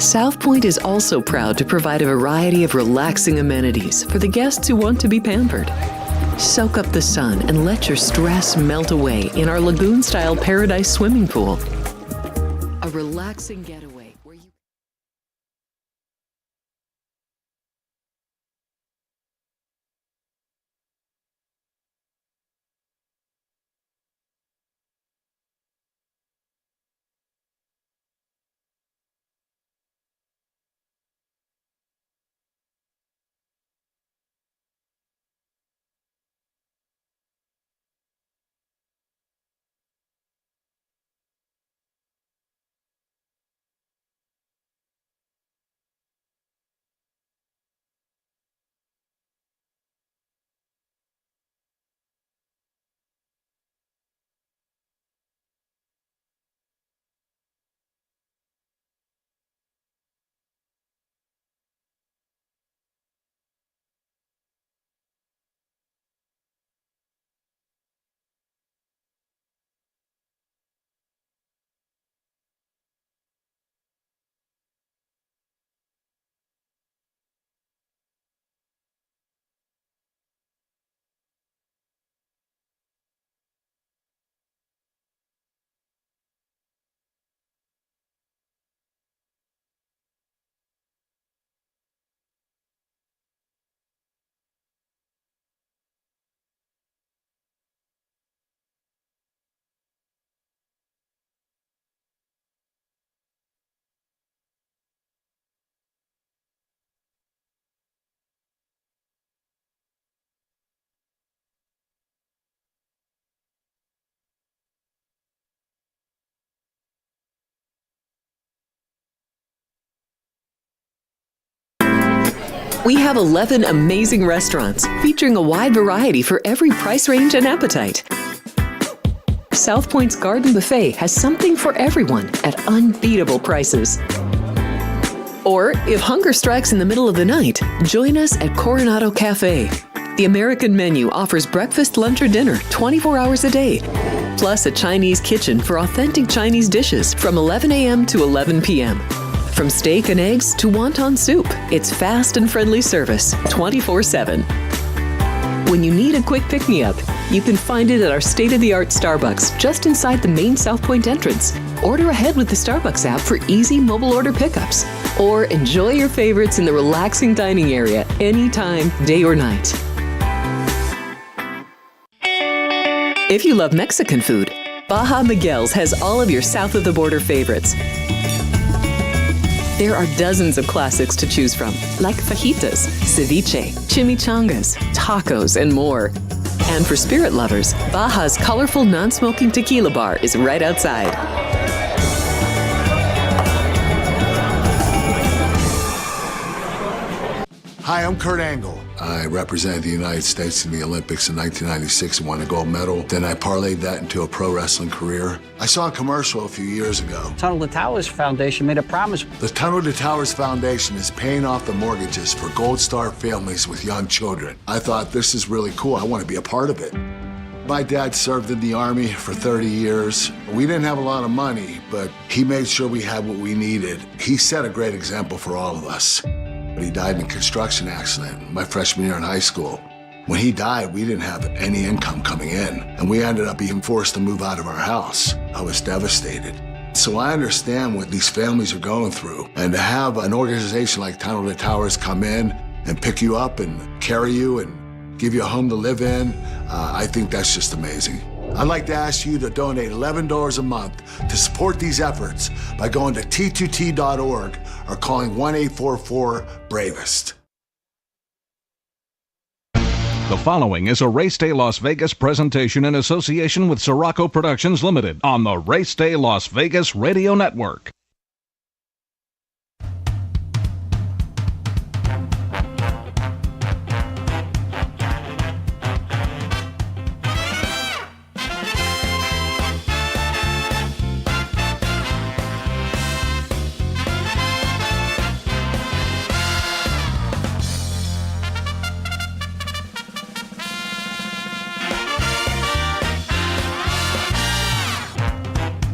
South Point is also proud to provide a variety of relaxing amenities for the guests who want to be pampered. Soak up the sun and let your stress melt away in our lagoon-style paradise swimming pool. A relaxing getaway where you... We have 11 amazing restaurants featuring a wide variety for every price range and appetite. South Point's Garden Buffet has something for everyone at unbeatable prices. Or, if hunger strikes in the middle of the night, join us at Coronado Cafe. The American menu offers breakfast, lunch, or dinner 24 hours a day, plus a Chinese kitchen for authentic Chinese dishes from 11 a.m. to 11 p.m. From steak and eggs to wonton soup, it's fast and friendly service 24/7. When you need a quick pick-me-up, you can find it at our state-of-the-art Starbucks just inside the main South Point entrance. Order ahead with the Starbucks app for easy mobile order pickups. Or enjoy your favorites in the relaxing dining area anytime, day or night. If you love Mexican food, Baja Miguel's has all of your south-of-the-border favorites. There are dozens of classics to choose from, like fajitas, ceviche, chimichangas, tacos, and more. And for spirit lovers, Baja's colorful non-smoking tequila bar is right outside. Hi, I'm Kurt Angle. I represented the United States in the Olympics in 1996 and won a gold medal. Then I parlayed that into a pro wrestling career. I saw a commercial a few years ago. Tunnel to Towers Foundation made a promise. The Tunnel to Towers Foundation is paying off the mortgages for Gold Star families with young children. I thought, this is really cool. I want to be a part of it. My dad served in the Army for 30 years. We didn't have a lot of money, but he made sure we had what we needed. He set a great example for all of us. He died in a construction accident my freshman year in high school. When he died, we didn't have any income coming in, and we ended up being forced to move out of our house. I was devastated. So I understand what these families are going through, and to have an organization like Tunnel to Towers come in and pick you up and carry you and give you a home to live in, I think that's just amazing. I'd like to ask you to donate $11 a month to support these efforts by going to t2t.org or calling 1-844-BRAVEST. The following is a Race Day Las Vegas presentation in association with Siraco Productions Limited on the Race Day Las Vegas Radio Network.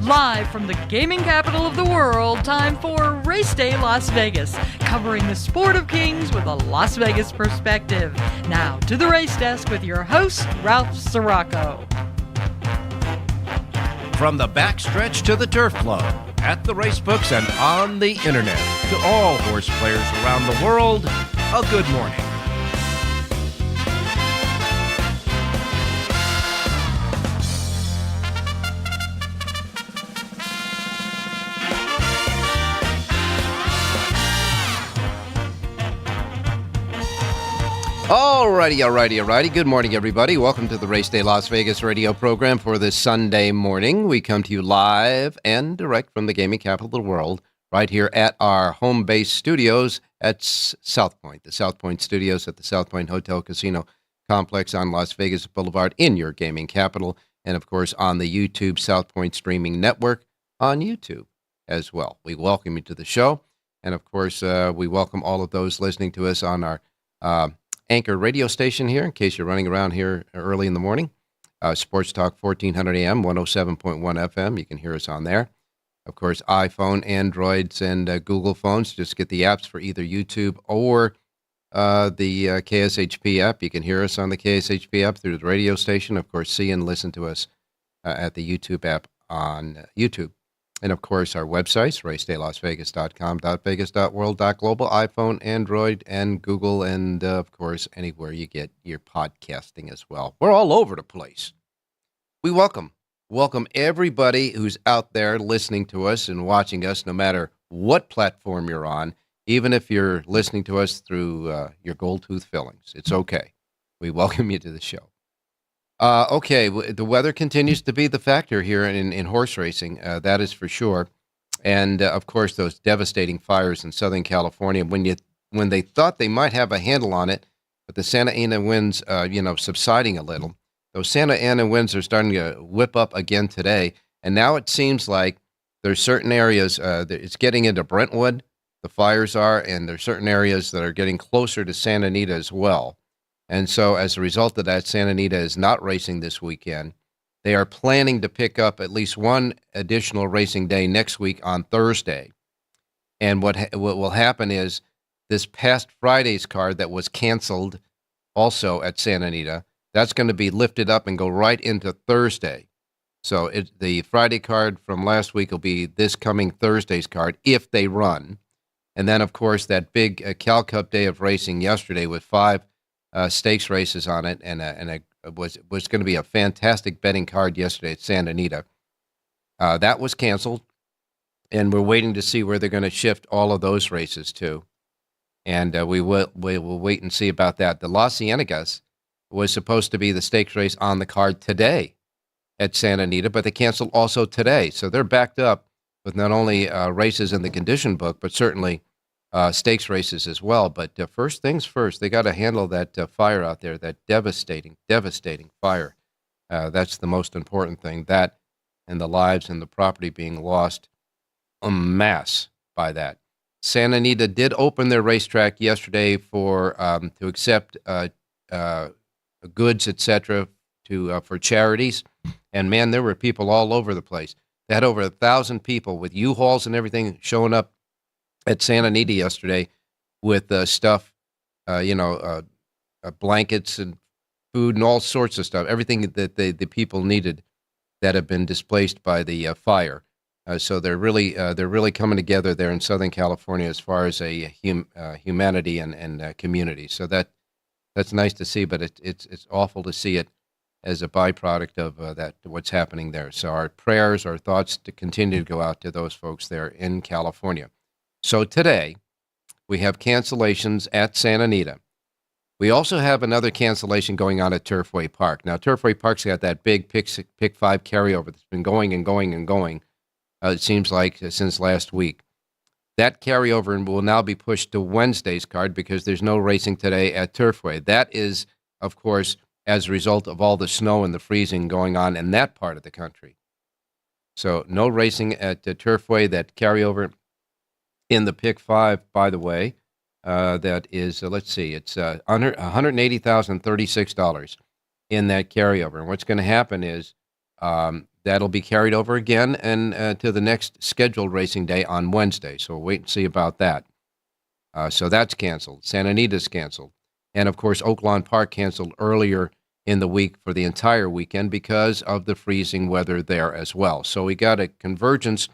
Live from the gaming capital of the world, time for Race Day Las Vegas, covering the sport of kings with a Las Vegas perspective. Now to the race desk with your host, Ralph Siraco. From the backstretch to the turf club, at the racebooks and on the internet, to all horse players around the world, a good morning. Alrighty. Good morning, everybody. Welcome to the Race Day Las Vegas radio program for this Sunday morning. We come to you live and direct from the gaming capital of the world, right here at our home base studios at South Point, the South Point studios at the South Point Hotel Casino Complex on Las Vegas Boulevard in your gaming capital, and of course on the YouTube South Point Streaming Network on YouTube as well. We welcome you to the show, and of course we welcome all of those listening to us on our Anchor radio station here, in case you're running around here early in the morning. Sports Talk 1400 AM, 107.1 FM. You can hear us on there. Of course, iPhone, Androids, and Google phones. Just get the apps for either YouTube or the KSHP app. You can hear us on the KSHP app through the radio station. Of course, see and listen to us at the YouTube app on YouTube. And, of course, our websites, racedaylasvegas.com, .vegas.world, .global, iPhone, Android, and Google, and, of course, anywhere you get your podcasting as well. We're all over the place. We welcome everybody who's out there listening to us and watching us, no matter what platform you're on, even if you're listening to us through your gold tooth fillings. It's okay. We welcome you to the show. The weather continues to be the factor here in horse racing, that is for sure. And, of course, those devastating fires in Southern California, when they thought they might have a handle on it, but the Santa Ana winds, subsiding a little. Those Santa Ana winds are starting to whip up again today, and now it seems like there's certain areas, it's getting into Brentwood, the fires are, and there's certain areas that are getting closer to Santa Anita as well. And so as a result of that, Santa Anita is not racing this weekend. They are planning to pick up at least one additional racing day next week on Thursday. And what will happen is this past Friday's card that was canceled also at Santa Anita, that's going to be lifted up and go right into Thursday. So the Friday card from last week will be this coming Thursday's card if they run. And then, of course, that big Cal Cup day of racing yesterday with 5 stakes races on it, and it was going to be a fantastic betting card yesterday at Santa Anita. That was canceled, and we're waiting to see where they're going to shift all of those races to. And we will wait and see about that. The Las Ciénegas was supposed to be the stakes race on the card today at Santa Anita, but they canceled also today. So they're backed up with not only races in the condition book, but certainly stakes races as well. But first things first, they got to handle that fire out there, that devastating fire. That's the most important thing, that and the lives and the property being lost en masse by that. Santa Anita did open their racetrack yesterday for to accept goods, etc., for charities. And, man, there were people all over the place. They had over 1,000 people with U-Hauls and everything showing up at Santa Anita yesterday with stuff, blankets and food and all sorts of stuff, everything that the people needed that have been displaced by the fire. So they're really coming together there in Southern California as far as a humanity and community. So that's nice to see, but it's awful to see it as a byproduct of that what's happening there. So our prayers, our thoughts to continue to go out to those folks there in California. So today, we have cancellations at Santa Anita. We also have another cancellation going on at Turfway Park. Now, Turfway Park's got that big Pick 5 carryover that's been going and going and going, it seems like, since last week. That carryover will now be pushed to Wednesday's card because there's no racing today at Turfway. That is, of course, as a result of all the snow and the freezing going on in that part of the country. So no racing at Turfway. That carryover in the Pick 5, by the way, that is, let's see, it's $180,036 in that carryover. And what's going to happen is that'll be carried over again and to the next scheduled racing day on Wednesday. So we'll wait and see about that. So that's canceled. Santa Anita's canceled. And, of course, Oaklawn Park canceled earlier in the week for the entire weekend because of the freezing weather there as well. So we got a convergence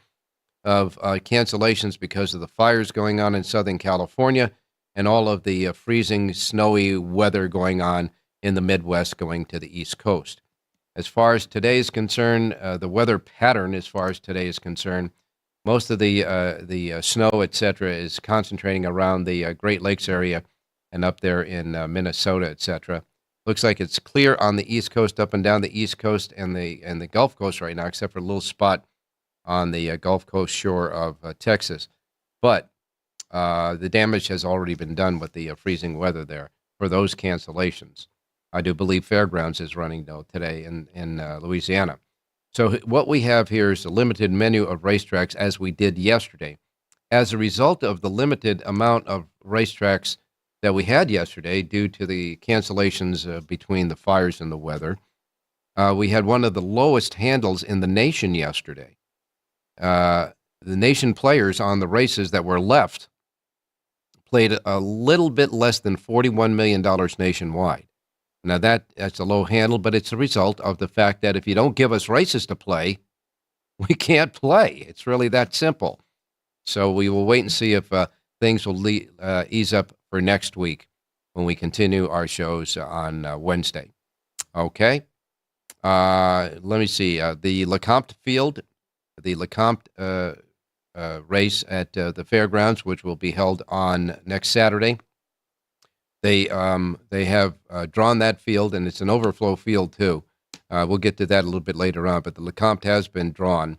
of cancellations because of the fires going on in Southern California and all of the freezing, snowy weather going on in the Midwest going to the East Coast. As far as today is concerned, the weather pattern as far as today is concerned, most of the snow, et cetera, is concentrating around the Great Lakes area and up there in Minnesota, et cetera. Looks like it's clear on the East Coast, up and down the East Coast and the Gulf Coast right now, except for a little spot on the Gulf Coast shore of Texas. But the damage has already been done with the freezing weather there for those cancellations. I do believe Fairgrounds is running, though, today in Louisiana. So what we have here is a limited menu of racetracks as we did yesterday. As a result of the limited amount of racetracks that we had yesterday due to the cancellations between the fires and the weather, we had one of the lowest handles in the nation yesterday. The nation players on the races that were left played a little bit less than $41 million nationwide. Now, that's a low handle, but it's a result of the fact that if you don't give us races to play, we can't play. It's really that simple. So we will wait and see if things will ease up for next week when we continue our shows on Wednesday. Okay. Let me see. The Lecomte field, the Lecomte race at the fairgrounds, which will be held on next Saturday. They have drawn that field, and it's an overflow field, too. We'll get to that a little bit later on, but the Lecomte has been drawn.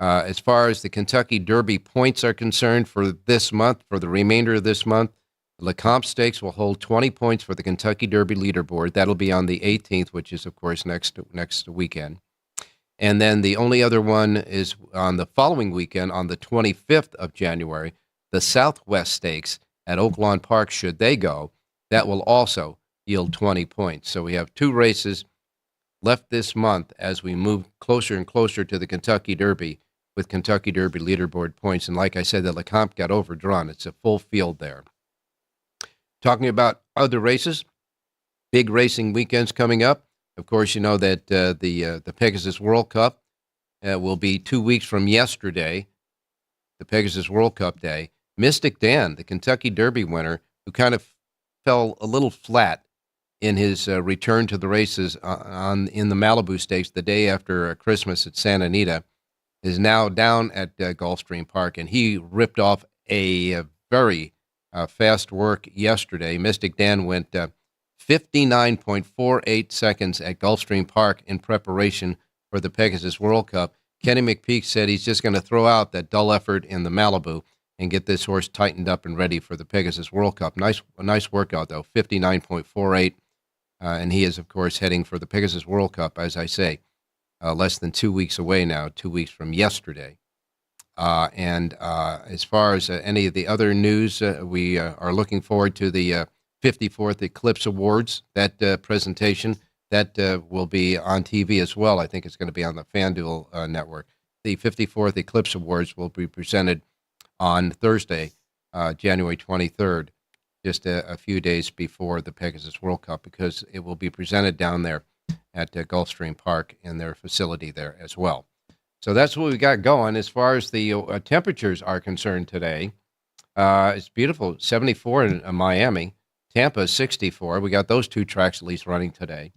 As far as the Kentucky Derby points are concerned for this month, for the remainder of this month, the Lecomte Stakes will hold 20 points for the Kentucky Derby leaderboard. That'll be on the 18th, which is, of course, next weekend. And then the only other one is on the following weekend, on the 25th of January, the Southwest Stakes at Oaklawn Park, should they go. That will also yield 20 points. So we have two races left this month as we move closer and closer to the Kentucky Derby with Kentucky Derby leaderboard points. And like I said, the Lecomte got overdrawn. It's a full field there. Talking about other races, big racing weekends coming up. Of course, you know that the Pegasus World Cup will be 2 weeks from yesterday, the Pegasus World Cup day. Mystic Dan, the Kentucky Derby winner, who kind of fell a little flat in his return to the races in the Malibu Stakes the day after Christmas at Santa Anita, is now down at Gulfstream Park, and he ripped off a very fast work yesterday. Mystic Dan went 59.48 seconds at Gulfstream Park in preparation for the Pegasus World Cup. Kenny McPeak said he's just going to throw out that dull effort in the Malibu and get this horse tightened up and ready for the Pegasus World Cup. A nice workout, though, 59.48. And he is, of course, heading for the Pegasus World Cup, as I say, less than 2 weeks away now, 2 weeks from yesterday. And as far as any of the other news, we are looking forward to the 54th Eclipse Awards, that presentation. That will be on TV as well. I think it's going to be on the FanDuel network. The 54th Eclipse Awards will be presented on Thursday, January 23rd, just a few days before the Pegasus World Cup, because it will be presented down there at Gulfstream Park in their facility there as well. So that's what we got going. As far as the temperatures are concerned today, it's beautiful, 74 in Miami. Tampa is 64. We got those two tracks at least running today.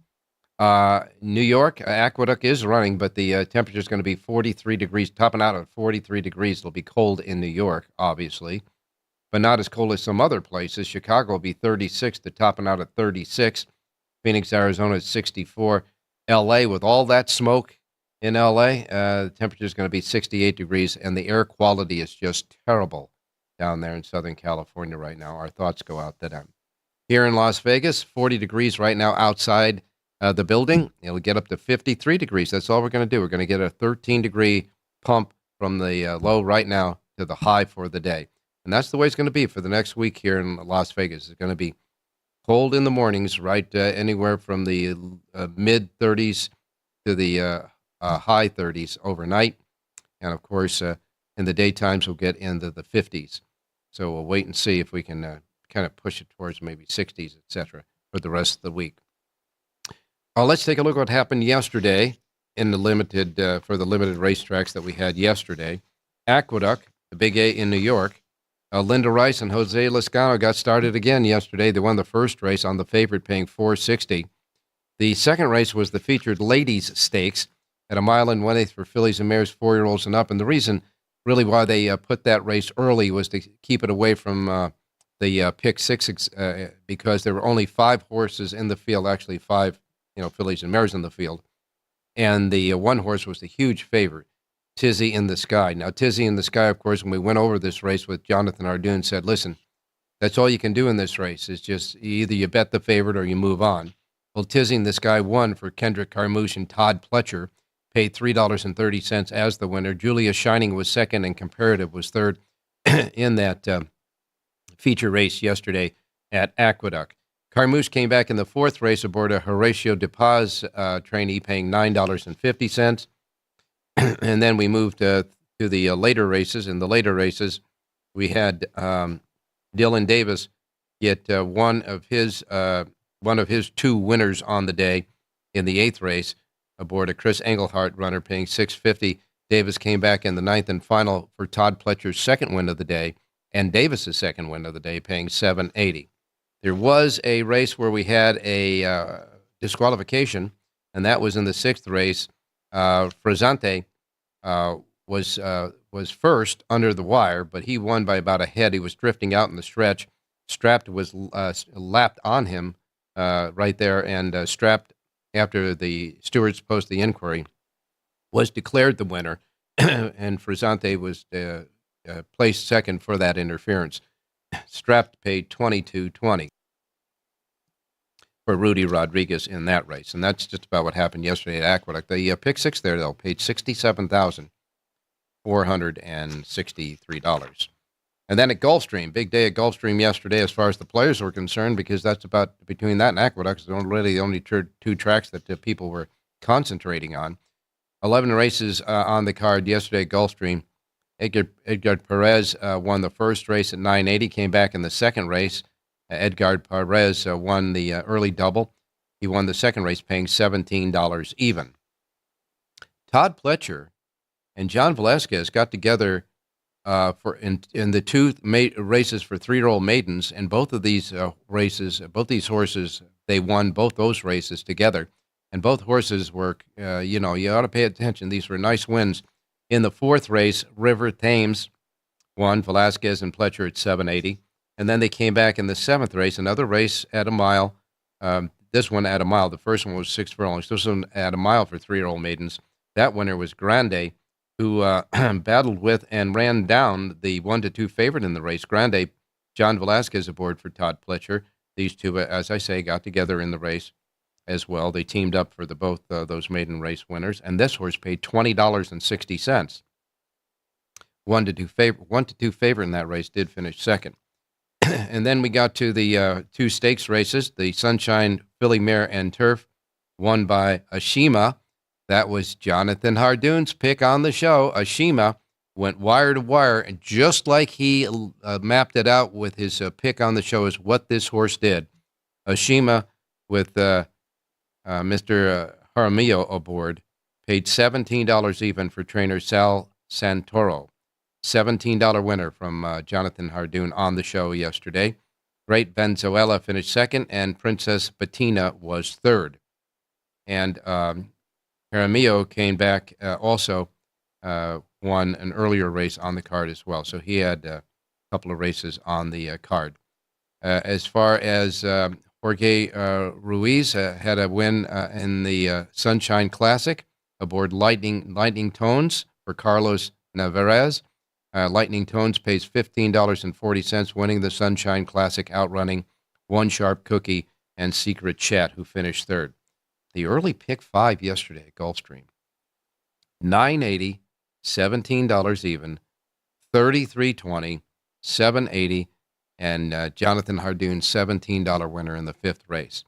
New York, Aqueduct is running, but the temperature is going to be 43 degrees, topping out at 43 degrees. It'll be cold in New York, obviously, but not as cold as some other places. Chicago will be 36, to topping out at 36. Phoenix, Arizona is 64. L.A., with all that smoke in L.A., the temperature is going to be 68 degrees, and the air quality is just terrible down there in Southern California right now. Our thoughts go out to them. Here in Las Vegas, 40 degrees right now outside the building. It'll get up to 53 degrees. That's all we're going to do. We're going to get a 13-degree pump from the low right now to the high for the day. And that's the way it's going to be for the next week here in Las Vegas. It's going to be cold in the mornings, right anywhere from the mid-30s to the high 30s overnight. And, of course, in the daytimes, we'll get into the 50s. So we'll wait and see if we can kind of push it towards maybe 60s, et cetera, for the rest of the week. Let's take a look at what happened yesterday in the limited for the limited racetracks that we had yesterday. Aqueduct, the Big A in New York. Linda Rice and Jose Lezcano got started again yesterday. They won the first race on the favorite, paying $460. The second race was the featured Ladies Stakes at 1 1/8 for fillies and mares, 4-year-olds and up. And the reason really why they put that race early was to keep it away from the pick six, because there were only 5 horses in the field, actually 5 fillies and mares in the field. And the one horse was the huge favorite, Tizzy in the Sky. Now, Tizzy in the Sky, of course, when we went over this race with Jonathan Hardoon, said, listen, that's all you can do in this race is just either you bet the favorite or you move on. Well, Tizzy in the Sky won for Kendrick Carmouche and Todd Pletcher, paid $3.30 as the winner. Julia Shining was second and Comparative was third in that feature race yesterday at Aqueduct. Carmouche came back in the fourth race aboard a Horatio De Paz trainee, paying $9.50. And then we moved to the later races. In the later races, we had Dylan Davis get one of his 2 winners on the day in the 8th race aboard a Chris Engelhardt runner, paying $6.50. Davis came back in the 9th and final for Todd Pletcher's second win of the day, and Davis's second win of the day, paying $7.80. There was a race where we had a disqualification, and that was in the 6th race. Frizzante was first under the wire, but he won by about a head. He was drifting out in the stretch. Strapped was lapped on him right there, and Strapped, after the stewards posted the inquiry, was declared the winner, and Frizzante was placed second for that interference. Strapped paid $22.20 for Rudy Rodriguez in that race, and that's just about what happened yesterday at Aqueduct. The pick 6 there, though, paid $67,463. And then at Gulfstream, big day at Gulfstream yesterday as far as the players were concerned, because that's about, between that and Aqueduct, is really the only 2 tracks that people were concentrating on. 11 races on the card yesterday at Gulfstream. Edgar Perez won the first race at 980, came back in the second race. Edgar Perez won the early double. He won the second race, paying $17 even. Todd Pletcher and John Velasquez got together in the 2 races for 3-year-old maidens, and both of these races, both these horses, they won both those races together. And both horses were, you ought to pay attention. These were nice wins. In the 4th race, River Thames won, Velasquez and Pletcher at $7.80. And then they came back in the 7th race, another race at a mile. This one at a mile. The first one was 6 furlongs. This one at a mile for 3-year-old maidens. That winner was Grande, who battled with and ran down the 1-2 favorite in the race. Grande, John Velasquez aboard for Todd Pletcher. These 2, as I say, got together in the race as well. They teamed up for both those maiden race winners, and this horse paid $20.60. 1-2 favorite in that race did finish second. And then we got to the 2 stakes races, the Sunshine Filly Mare and Turf, won by Ashima. That was Jonathan Hardoon's pick on the show. Ashima went wire to wire, and just like he mapped it out with his pick on the show is what this horse did. Ashima, with Mr. Jaramillo aboard, paid $17 even for trainer Sal Santoro. $17 winner from Jonathan Hardoon on the show yesterday. Great Benzuela finished second, and Princess Bettina was third. And Jaramillo came back, also won an earlier race on the card as well. So he had a couple of races on the card. As far as Jorge Ruiz had a win in the Sunshine Classic aboard Lightning Tones for Carlos Navarez. Lightning Tones pays $15.40, winning the Sunshine Classic, outrunning One Sharp Cookie and Secret Chat, who finished third. The early pick 5 yesterday at Gulfstream, $9.80, $17 even, $33.20, $7.80, and Jonathan Hardoon, $17 winner in the 5th race.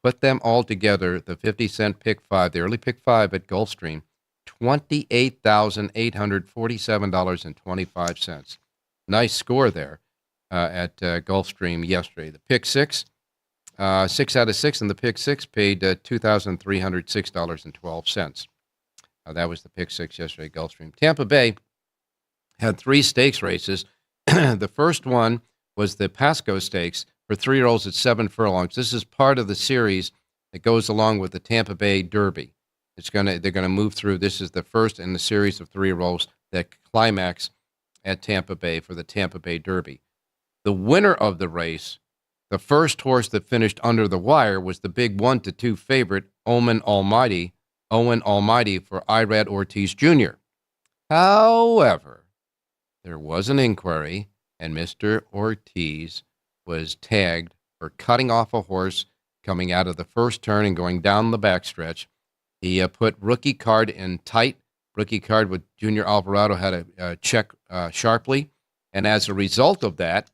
Put them all together, the 50-cent pick 5, the early pick 5 at Gulfstream, $28,847.25. Nice score there at Gulfstream yesterday. The pick six, 6 out of 6 in the pick six paid $2,306.12. That was the pick six yesterday at Gulfstream. Tampa Bay had 3 stakes races. The first one was the Pasco Stakes for 3-year-olds at 7 furlongs. This is part of the series that goes along with the Tampa Bay Derby. They're gonna move through. This is the first in the series of 3-year-olds that climax at Tampa Bay for the Tampa Bay Derby. The winner of the race, the first horse that finished under the wire, was the big 1-2 favorite, Owen Almighty for Irad Ortiz Jr. However, there was an inquiry, and Mr. Ortiz was tagged for cutting off a horse coming out of the first turn and going down the backstretch. He put Rookie Card in tight. Rookie Card with Junior Alvarado had a check sharply. And as a result of that,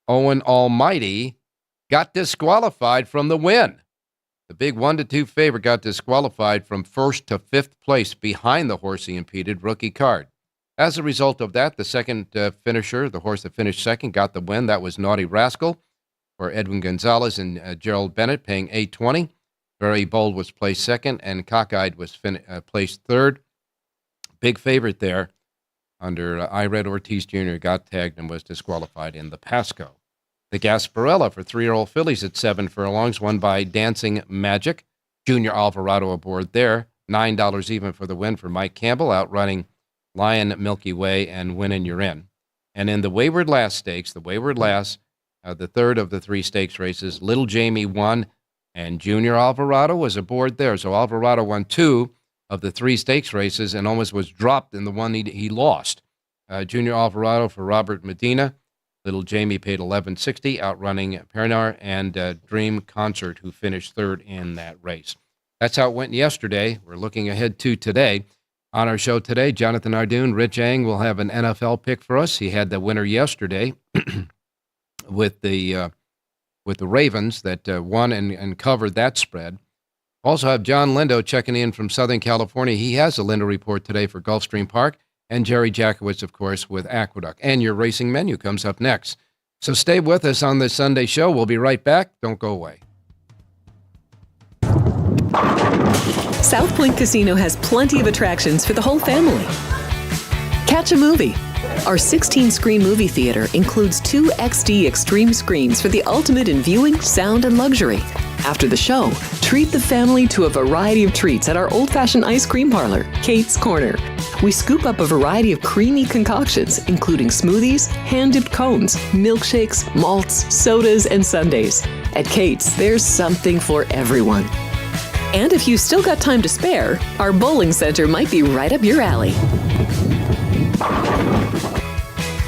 Owen Almighty got disqualified from the win. The big 1-2 favorite got disqualified from 1st to 5th place behind the horse he impeded, Rookie Card. As a result of that, the second finisher, the horse that finished second, got the win. That was Naughty Rascal for Edwin Gonzalez and Gerald Bennett, paying $820. Very Bold was placed second, and Cockeyed was placed third. Big favorite there under Irad Ortiz Jr. got tagged and was disqualified in the Pasco. The Gasparilla for 3-year-old fillies at 7 furlongs, won by Dancing Magic. Junior Alvarado aboard there. $9 even for the win for Mike Campbell, outrunning Lion Milky Way and Winnin' You're In. And in the Wayward Lass Stakes, the third of the 3 stakes races, Little Jamie won, and Junior Alvarado was aboard there. So Alvarado won 2 of the 3 stakes races and almost was dropped in the one he lost. Junior Alvarado for Robert Medina. Little Jamie paid $11.60, outrunning Pernar and Dream Concert, who finished third in that race. That's how it went yesterday. We're looking ahead to today. On our show today, Jonathan Ardoon, Rich Ang will have an NFL pick for us. He had the winner yesterday with the Ravens that won and covered that spread. Also have John Lindo checking in from Southern California. He has a Lindo report today for Gulfstream Park. And Jerry Jackowitz, of course, with Aqueduct. And your racing menu comes up next. So stay with us on this Sunday show. We'll be right back. Don't go away. South Point Casino has plenty of attractions for the whole family. Catch a movie. Our 16-screen movie theater includes 2 XD Extreme screens for the ultimate in viewing, sound, and luxury. After the show, treat the family to a variety of treats at our old-fashioned ice cream parlor, Kate's Corner. We scoop up a variety of creamy concoctions, including smoothies, hand-dipped cones, milkshakes, malts, sodas, and sundaes. At Kate's, there's something for everyone. And if you've still got time to spare, our bowling center might be right up your alley.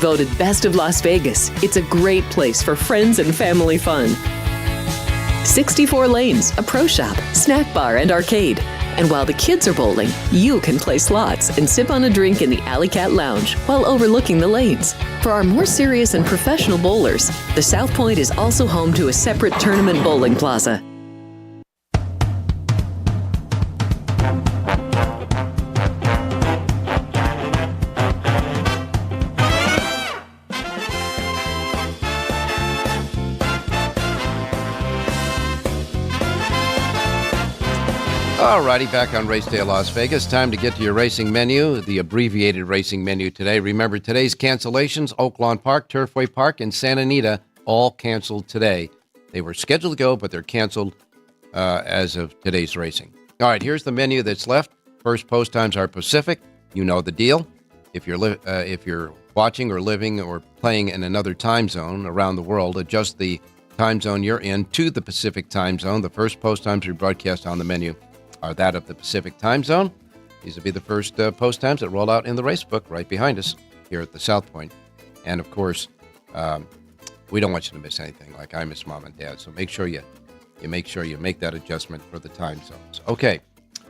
Voted Best of Las Vegas, it's a great place for friends and family fun. 64 lanes, a pro shop, snack bar, and arcade. And while the kids are bowling, you can play slots and sip on a drink in the Alley Cat Lounge while overlooking the lanes. For our more serious and professional bowlers, the South Point is also home to a separate tournament bowling plaza. Alrighty, back on Race Day Las Vegas. Time to get to your racing menu, the abbreviated racing menu today. Remember, today's cancellations, Oaklawn Park, Turfway Park, and Santa Anita, all canceled today. They were scheduled to go, but they're canceled as of today's racing. All right, here's the menu that's left. First post times are Pacific. You know the deal. If you're watching or living or playing in another time zone around the world, adjust the time zone you're in to the Pacific time zone. The first post times we broadcast on the menu are that of the Pacific time zone. These will be the first post times that roll out in the race book right behind us here at the South Point. And of course, we don't want you to miss anything like I miss Mom and Dad. So make sure you make that adjustment for the time zones. Okay,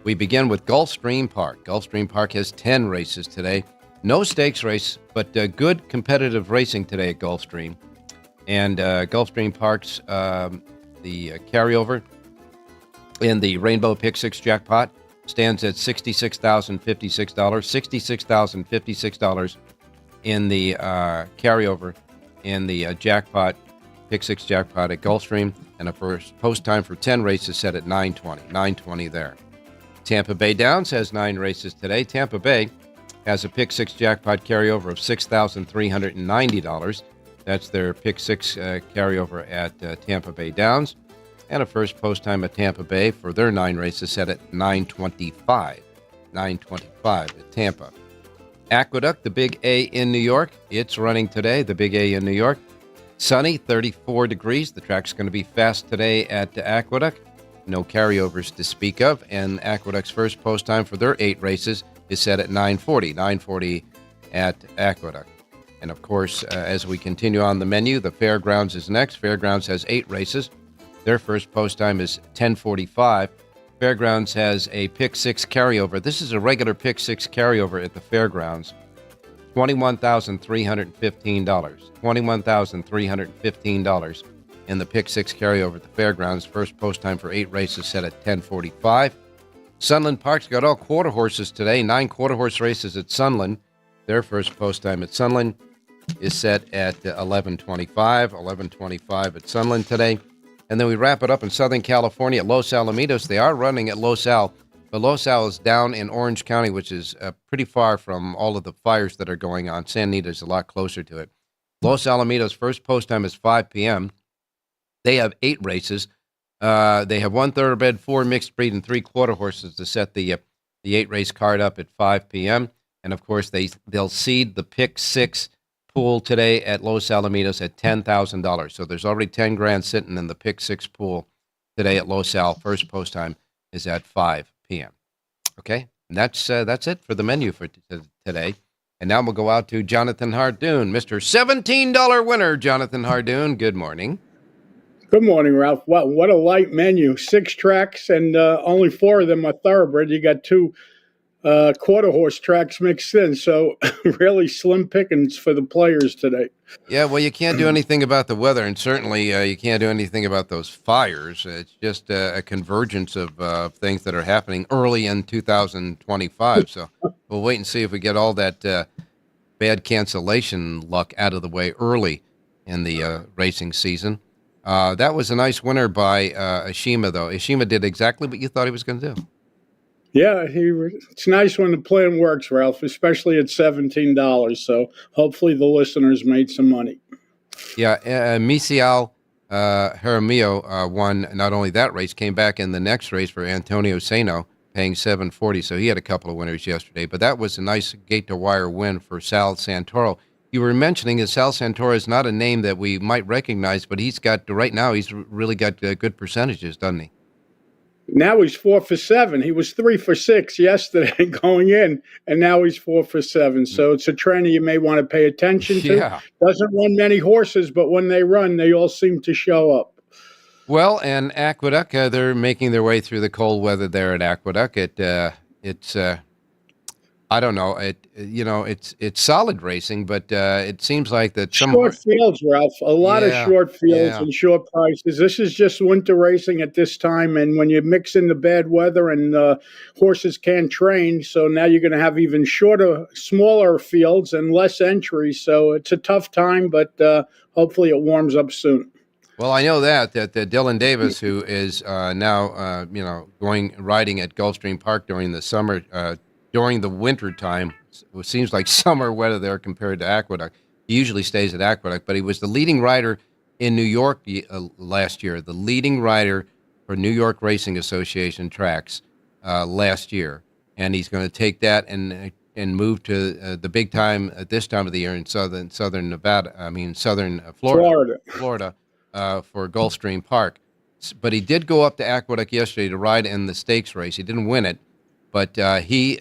we begin with Gulfstream Park. Gulfstream Park has 10 races today. No stakes race, but good competitive racing today at Gulfstream. And Gulfstream Park's the carryover in the Rainbow Pick 6 jackpot stands at $66,056. $66,056 in the carryover in the jackpot, Pick 6 jackpot at Gulfstream, and a first post time for 10 races set at 9:20. 9:20 there. Tampa Bay Downs has 9 races today. Tampa Bay has a Pick 6 jackpot carryover of $6,390. That's their Pick 6 carryover at Tampa Bay Downs. And a first post time at Tampa Bay for their 9 races set at 9:25. 9:25 at Tampa. Aqueduct, the Big A in New York. It's running today, the Big A in New York. Sunny, 34 degrees. The track's going to be fast today at Aqueduct. No carryovers to speak of. And Aqueduct's first post time for their 8 races is set at 9:40. 9:40 at Aqueduct. And of course, as we continue on the menu, the Fairgrounds is next. Fairgrounds has 8 races. Their first post time is 10:45. Fairgrounds has a Pick 6 carryover. This is a regular Pick 6 carryover at the Fairgrounds. $21,315. $21,315 in the Pick 6 carryover at the Fairgrounds. First post time for 8 races set at 10:45. Sunland Park's got all quarter horses today. 9 quarter horse races at Sunland. Their first post time at Sunland is set at 11:25. 11:25 at Sunland today. And then we wrap it up in Southern California at Los Alamitos. They are running at Los Al, but Los Al is down in Orange County, which is pretty far from all of the fires that are going on. San Anita is a lot closer to it. Los Alamitos' first post time is 5 p.m. They have 8 races. They have 1 thoroughbred, 4 mixed breed, and 3 quarter horses to set the 8-race card up at 5 p.m. And, of course, they'll seed the Pick 6 pool today at Los Alamitos at $10,000. So there's already $10,000 sitting in the Pick 6 pool today at Los Al. First post time is at 5 p.m. Okay, and that's it for the menu for today. And now we'll go out to Jonathan Hardoon, Mr. $17 winner, Jonathan Hardoon. Good morning. Good morning, Ralph. What a light menu. 6 tracks, and only 4 of them are thoroughbred. You got 2 quarter horse tracks mixed in, so really slim pickings for the players today. Yeah, well, you can't do anything about the weather, and certainly you can't do anything about those fires. It's just a convergence of things that are happening early in 2025. So we'll wait and see if we get all that bad cancellation luck out of the way early in the racing season. That was a nice winner by Ashima, though. Ashima did exactly what you thought he was going to do. Yeah, it's nice when the plan works, Ralph, especially at $17. So hopefully the listeners made some money. Yeah, Misial Jaramillo won not only that race, came back in the next race for Antonio Seno, paying $740. So he had a couple of winners yesterday. But that was a nice gate-to-wire win for Sal Santoro. You were mentioning that Sal Santoro is not a name that we might recognize, but he's really got good percentages, doesn't he? Now he's 4 for 7. He was 3 for 6 yesterday going in, and now he's 4 for 7. So it's a trainer you may want to pay attention to. Yeah. Doesn't run many horses, but when they run, they all seem to show up. Well, and Aqueduct, they're making their way through the cold weather there at Aqueduct. It's I don't know. It's solid racing, but it seems like that some short fields, Ralph. A lot of short fields and short prices. This is just winter racing at this time, and when you mix in the bad weather and horses can't train, so now you're going to have even shorter, smaller fields and less entries. So it's a tough time, but hopefully it warms up soon. Well, I know that Dylan Davis, who is now riding at Gulfstream Park during the summer. During the winter time, it seems like summer weather there compared to Aqueduct. He usually stays at Aqueduct, but he was the leading rider in New York last year, the leading rider for New York Racing Association tracks last year. And he's going to take that and move to the big time at this time of the year in southern Florida for Gulfstream Park. But he did go up to Aqueduct yesterday to ride in the stakes race. He didn't win it. But he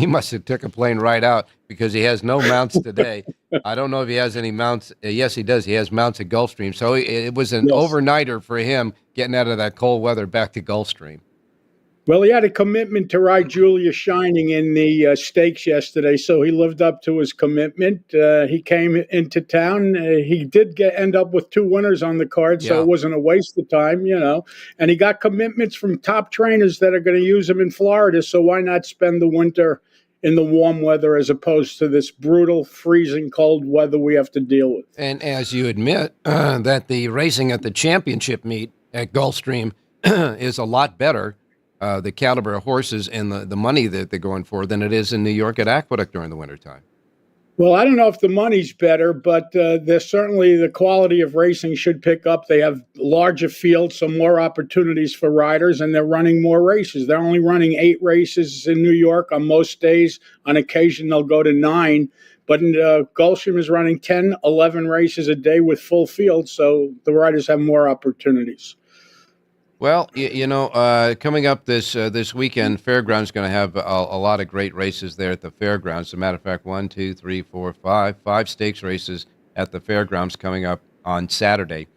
must have took a plane right out because he has no mounts today. I don't know if he has any mounts. Yes, he does. He has mounts at Gulfstream. So it was an overnighter for him getting out of that cold weather back to Gulfstream. Well, he had a commitment to ride Julia Shining in the stakes yesterday, so he lived up to his commitment. He came into town. He did end up with 2 winners on the card, so it wasn't a waste of time, And he got commitments from top trainers that are going to use him in Florida, so why not spend the winter in the warm weather as opposed to this brutal, freezing cold weather we have to deal with? And as you admit, that the racing at the championship meet at Gulfstream is a lot better, the caliber of horses and the money that they're going for, than it is in New York at Aqueduct during the wintertime. Well, I don't know if the money's better, but there's certainly the quality of racing should pick up. They have larger fields, so more opportunities for riders, and they're running more races. They're only running 8 races in New York on most days. On occasion, they'll go to 9. But Gulfstream is running 10, 11 races a day with full fields, so the riders have more opportunities. Well, coming up this weekend, Fairgrounds is going to have a lot of great races there at the Fairgrounds. As a matter of fact, 5 stakes races at the Fairgrounds coming up on Saturday.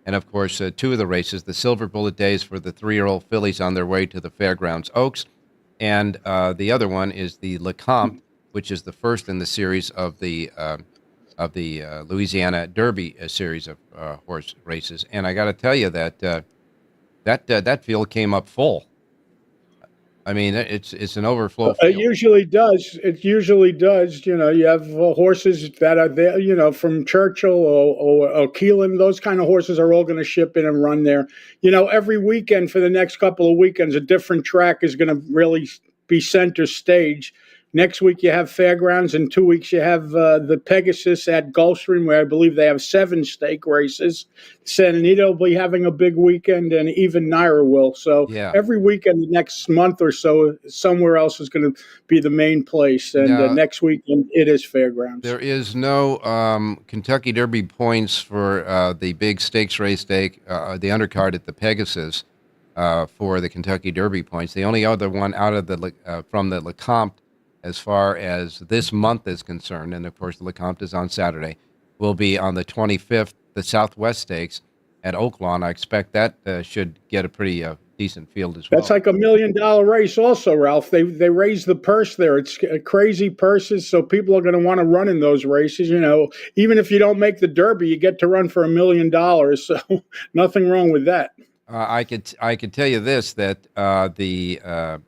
And, of course, 2 of the races, the Silver Bullet Days for the 3-year-old fillies on their way to the Fairgrounds Oaks. And the other one is the Lecomte, which is the first in the series of the Louisiana Derby series of horse races. And I got to tell you that that field came up full. I mean, it's an overflow field. It usually does. You have horses that are there, from Churchill or Keelan. Those kind of horses are all going to ship in and run there. Every weekend for the next couple of weekends, a different track is going to really be center stage. Next week you have Fairgrounds. In 2 weeks you have the Pegasus at Gulfstream, where I believe they have 7 stake races. Santa Anita will be having a big weekend, and even Naira will. So every weekend, the next month or so, somewhere else is going to be the main place. And next weekend it is Fairgrounds. There is no Kentucky Derby points for the big stakes race stake, the undercard at the Pegasus for the Kentucky Derby points. The only other one out of the from the Lecomte, as far as this month is concerned, and of course the Lecomte is on Saturday, will be on the 25th, the Southwest Stakes at Oaklawn. I expect that should get a pretty decent field as well. That's like $1 million race also, Ralph. They raise the purse there. It's crazy purses, so people are going to want to run in those races. Even if you don't make the Derby, you get to run for $1 million, so nothing wrong with that. I could tell you this, that the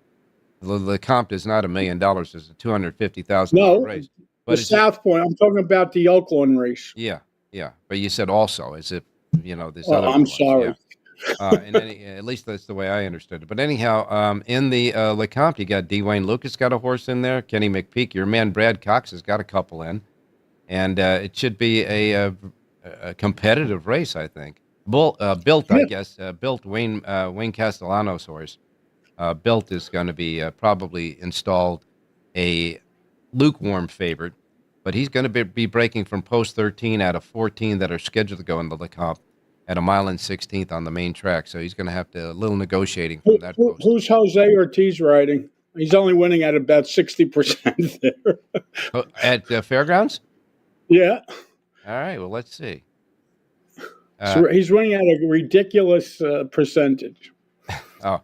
Lecomte is not $1 million. It's a $250,000 race. But the South Point. I'm talking about the Oakland race. Yeah. But you said also, as if this other. I'm sorry. Yeah. At least that's the way I understood it. But anyhow, in the Lecomte, you got Dwayne Lucas got a horse in there. Kenny McPeak, your man Brad Cox has got a couple in, and it should be a competitive race, I think. Built, I guess. Built Wayne Castellano's horse. Built is going to be probably installed a lukewarm favorite, but he's going to be breaking from post 13 out of 14 that are scheduled to go in the Lecomte at 1.16 on the main track. So he's going to have to a little negotiating from that post. Who's Jose Ortiz riding? He's only winning at about 60% there. At Fairgrounds? Yeah. All right. Well, let's see. So he's winning at a ridiculous percentage. Oh.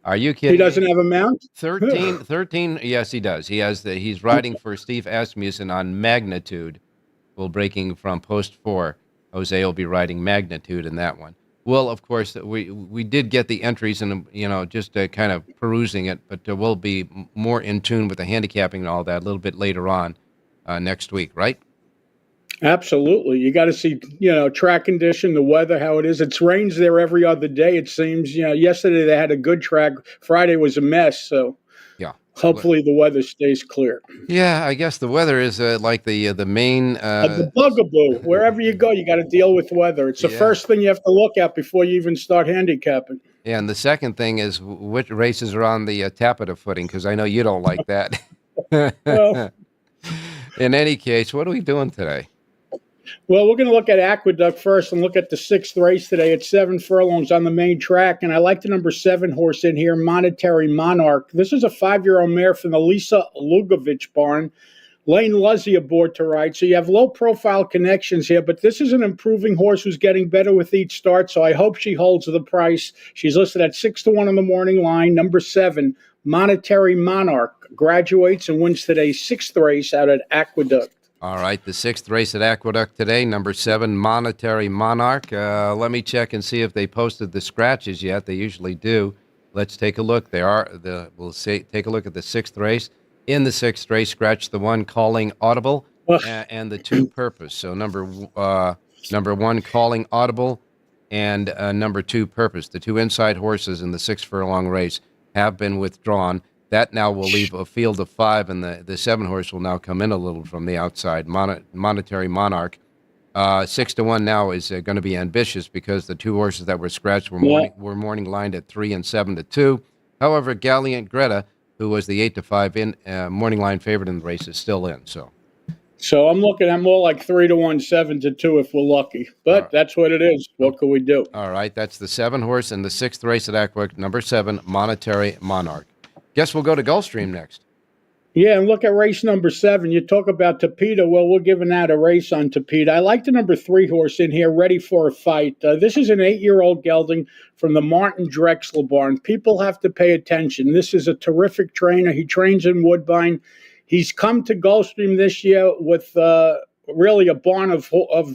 Are you kidding? He doesn't have a mount? 13, yes, he does. He's riding for Steve Asmussen on Magnitude. Well, breaking from post 4. Jose will be riding Magnitude in that one. Well, of course, we did get the entries and, just kind of perusing it, but we'll be more in tune with the handicapping and all that a little bit later on next week, right? Absolutely. You got to see, track condition, the weather, how it is. It rains there every other day, it seems. Yesterday they had a good track. Friday was a mess. So hopefully the weather stays clear. Yeah, I guess the weather is like the main... the bugaboo. Wherever you go, you got to deal with weather. It's the first thing you have to look at before you even start handicapping. Yeah, and the second thing is which races are on the tappeta footing, because I know you don't like that. Well, in any case, what are we doing today? Well, we're going to look at Aqueduct first and look at the 6th race today at 7 furlongs on the main track. And I like the number 7 horse in here, Monetary Monarch. This is a 5-year-old mare from the Lisa Lugovich barn. Lane Luzzy aboard to ride. So you have low-profile connections here, but this is an improving horse who's getting better with each start, so I hope she holds the price. She's listed at 6-1 on the morning line. Number 7, Monetary Monarch, graduates and wins today's 6th race out at Aqueduct. All right, the 6th race at Aqueduct today, number 7, Monetary Monarch. Let me check and see if they posted the scratches yet. They usually do. Let's take a look. Take a look at the 6th race. In the 6th race, scratch the 1 Calling Audible and the 2 Purpose. So number 1 Calling Audible and number 2 Purpose. The 2 inside horses in the 6 furlong race have been withdrawn. That now will leave a field of 5, and the 7 horse will now come in a little from the outside. Monetary Monarch. 6-1 now is going to be ambitious because the 2 horses that were scratched were morning lined at 3 and 7-2. However, Gallant Greta, who was the 8-5 morning line favorite in the race, is still in. So I'm looking at more like 3-1, 7-2 if we're lucky. But that's what it is. What can we do? All right, that's the 7 horse in the 6th race at Aqueduct, number 7, Monetary Monarch. Guess we'll go to Gulfstream next. Yeah, and look at race number 7. You talk about Tapeta. Well, we're giving out a race on Tapeta. I like the number 3 horse in here, Ready for a Fight. This is an 8-year-old gelding from the Martin Drexler barn. People have to pay attention. This is a terrific trainer. He trains in Woodbine. He's come to Gulfstream this year with really a barn of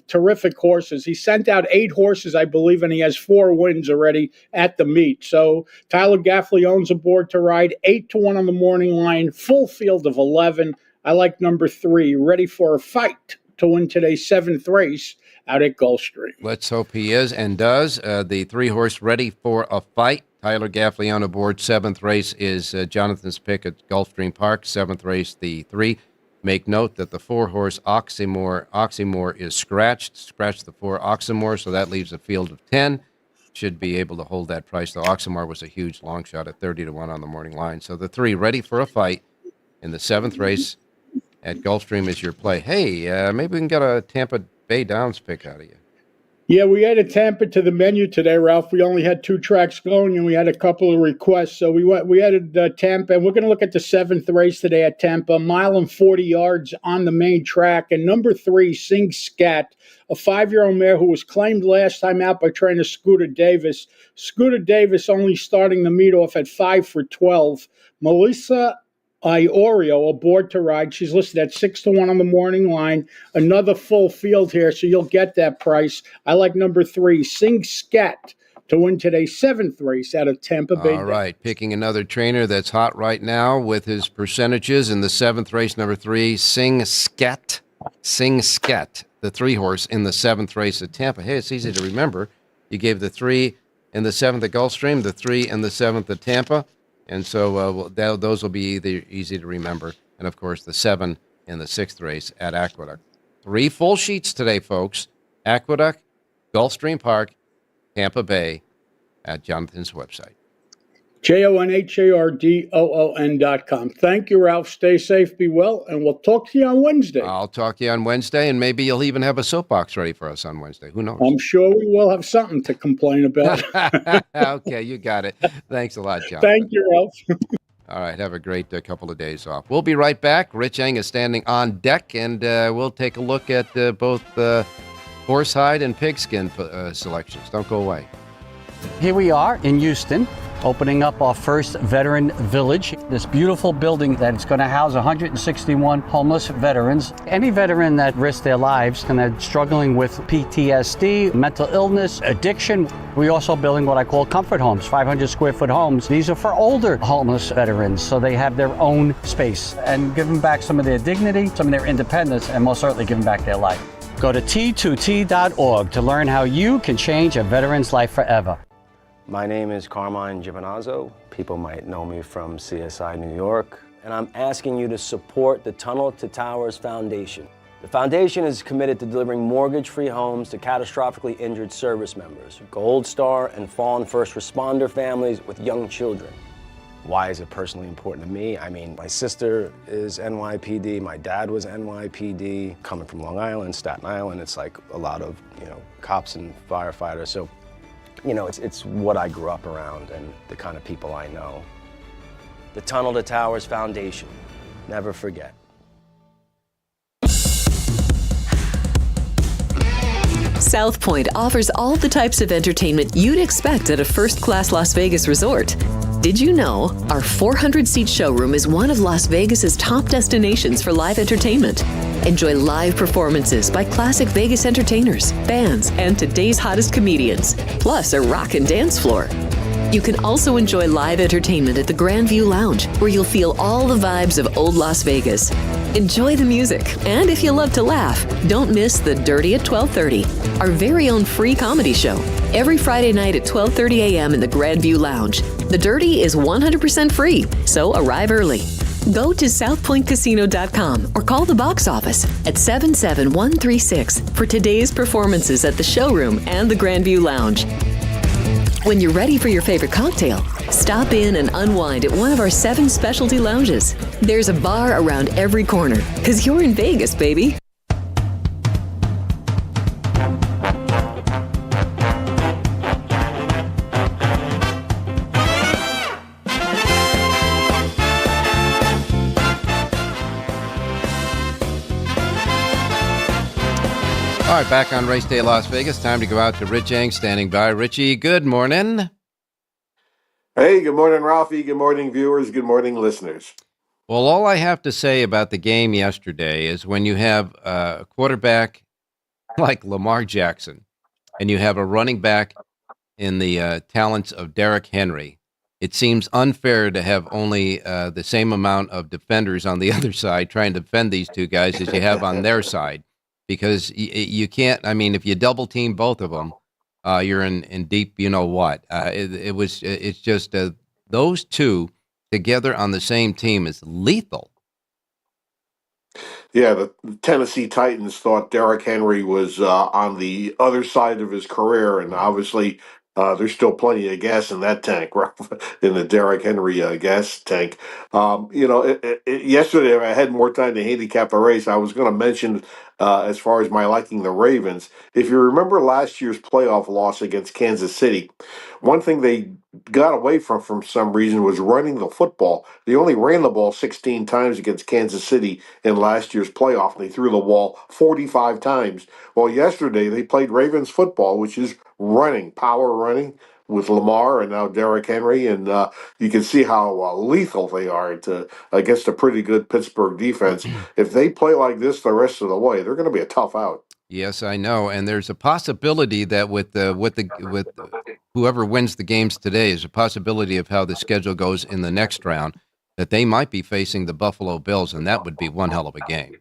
terrific horses. He sent out 8 horses, I believe, and he has 4 wins already at the meet. So Tyler Gaffley owns aboard to ride, 8-1 on the morning line, full field of 11. I like number 3, Ready for a Fight, to win today's 7th race out at Gulfstream. Let's hope he is and does. The 3 horse Ready for a Fight. Tyler Gaffley on aboard. 7th race is Jonathan's pick at Gulfstream Park. 7th race, the 3. Make note that the 4 horse Oxymore is scratched. Scratched the 4 Oxymore, so that leaves a field of 10. Should be able to hold that price, though. Oxymore was a huge long shot at 30-1 on the morning line. So the 3, Ready for a Fight, in the 7th race at Gulfstream is your play. Hey, maybe we can get a Tampa Bay Downs pick out of you. Yeah, we added Tampa to the menu today, Ralph. We only had 2 tracks going, and we had a couple of requests. So we added Tampa, and we're going to look at the 7th race today at Tampa, 1 mile and 40 yards on the main track. And number 3, Sing Scat, a 5-year-old mare who was claimed last time out by trainer Scooter Davis. Scooter Davis only starting the meet off at 5 for 12. Melissa Iorio aboard to ride. She's listed at 6-1 on the morning line. Another full field here, so you'll get that price. I like number 3, Sing Scat, to win today's 7th race out of Tampa Bay. All right, picking another trainer that's hot right now with his percentages in the 7th race, number 3, Sing Scat. Sing Scat, the 3 horse in the 7th race at Tampa. Hey, it's easy to remember. You gave the 3 in the 7th at Gulfstream, the 3 in the 7th at Tampa. And so those will be easy to remember. And, of course, the 7 in the 6th race at Aqueduct. 3 full sheets today, folks. Aqueduct, Gulfstream Park, Tampa Bay, at Jonathan's website. JONHARDOON.com. Thank you, Ralph. Stay safe, be well, and we'll talk to you on Wednesday. I'll talk to you on Wednesday, and maybe you'll even have a soapbox ready for us on Wednesday. Who knows? I'm sure we will have something to complain about. Okay, you got it. Thanks a lot, John. Thank you, Ralph. All right, have a great couple of days off. We'll be right back. Rich Eng is standing on deck, and we'll take a look at both horsehide and pigskin selections. Don't go away. Here we are in Houston, opening up our first veteran village. This beautiful building that's going to house 161 homeless veterans. Any veteran that risked their lives and are struggling with PTSD, mental illness, addiction. We're also building what I call comfort homes, 500 square foot homes. These are for older homeless veterans, so they have their own space and give them back some of their dignity, some of their independence, and most certainly give them back their life. Go to T2T.org to learn how you can change a veteran's life forever. My name is Carmine Giovinazzo. People might know me from CSI New York. And I'm asking you to support the Tunnel to Towers Foundation. The foundation is committed to delivering mortgage-free homes to catastrophically injured service members, Gold Star and fallen first responder families with young children. Why is it personally important to me? I mean, my sister is NYPD, my dad was NYPD. Coming from Long Island, Staten Island, it's like a lot of, cops and firefighters. So, it's what I grew up around and the kind of people I know. The Tunnel to Towers Foundation. Never forget. South Point offers all the types of entertainment you'd expect at a first-class Las Vegas resort. Did you know our 400-seat showroom is one of Las Vegas's top destinations for live entertainment? Enjoy live performances by classic Vegas entertainers, bands, and today's hottest comedians, plus a rock and dance floor. You can also enjoy live entertainment at the Grand View Lounge, where you'll feel all the vibes of old Las Vegas. Enjoy the music, and if you love to laugh, don't miss The Dirty at 12:30, our very own free comedy show, every Friday night at 12:30 a.m. in the Grand View Lounge. The Dirty is 100% free, so arrive early. Go to southpointcasino.com or call the box office at 77136 for today's performances at the showroom and the Grand View Lounge. When you're ready for your favorite cocktail, stop in and unwind at one of our 7 specialty lounges. There's a bar around every corner, because you're in Vegas, baby. All right, back on Race Day Las Vegas. Time to go out to Rich Yang standing by. Richie, good morning. Hey, good morning, Ralphie. Good morning, viewers. Good morning, listeners. Well, all I have to say about the game yesterday is when you have a quarterback like Lamar Jackson and you have a running back in the talents of Derrick Henry, it seems unfair to have only the same amount of defenders on the other side trying to defend these two guys as you have on their side. Because you can't, I mean, if you double team both of them, you're in deep, you know what. It's just those two together on the same team is lethal. Yeah, the Tennessee Titans thought Derrick Henry was on the other side of his career, and obviously there's still plenty of gas in that tank, right? In the Derrick Henry gas tank. Yesterday, if I had more time to handicap the race, I was going to mention, as far as my liking the Ravens, if you remember last year's playoff loss against Kansas City, one thing they got away from some reason was running the football. They only ran the ball 16 times against Kansas City in last year's playoff, and they threw the ball 45 times. Well, yesterday they played Ravens football, which is power running with Lamar and now Derrick Henry, and you can see how lethal they are against a pretty good Pittsburgh defense. If they play like this the rest of the way, they're going to be a tough out. Yes, I know, and there's a possibility that with whoever wins the games today, is a possibility of how the schedule goes in the next round, that they might be facing the Buffalo Bills, and that would be one hell of a game.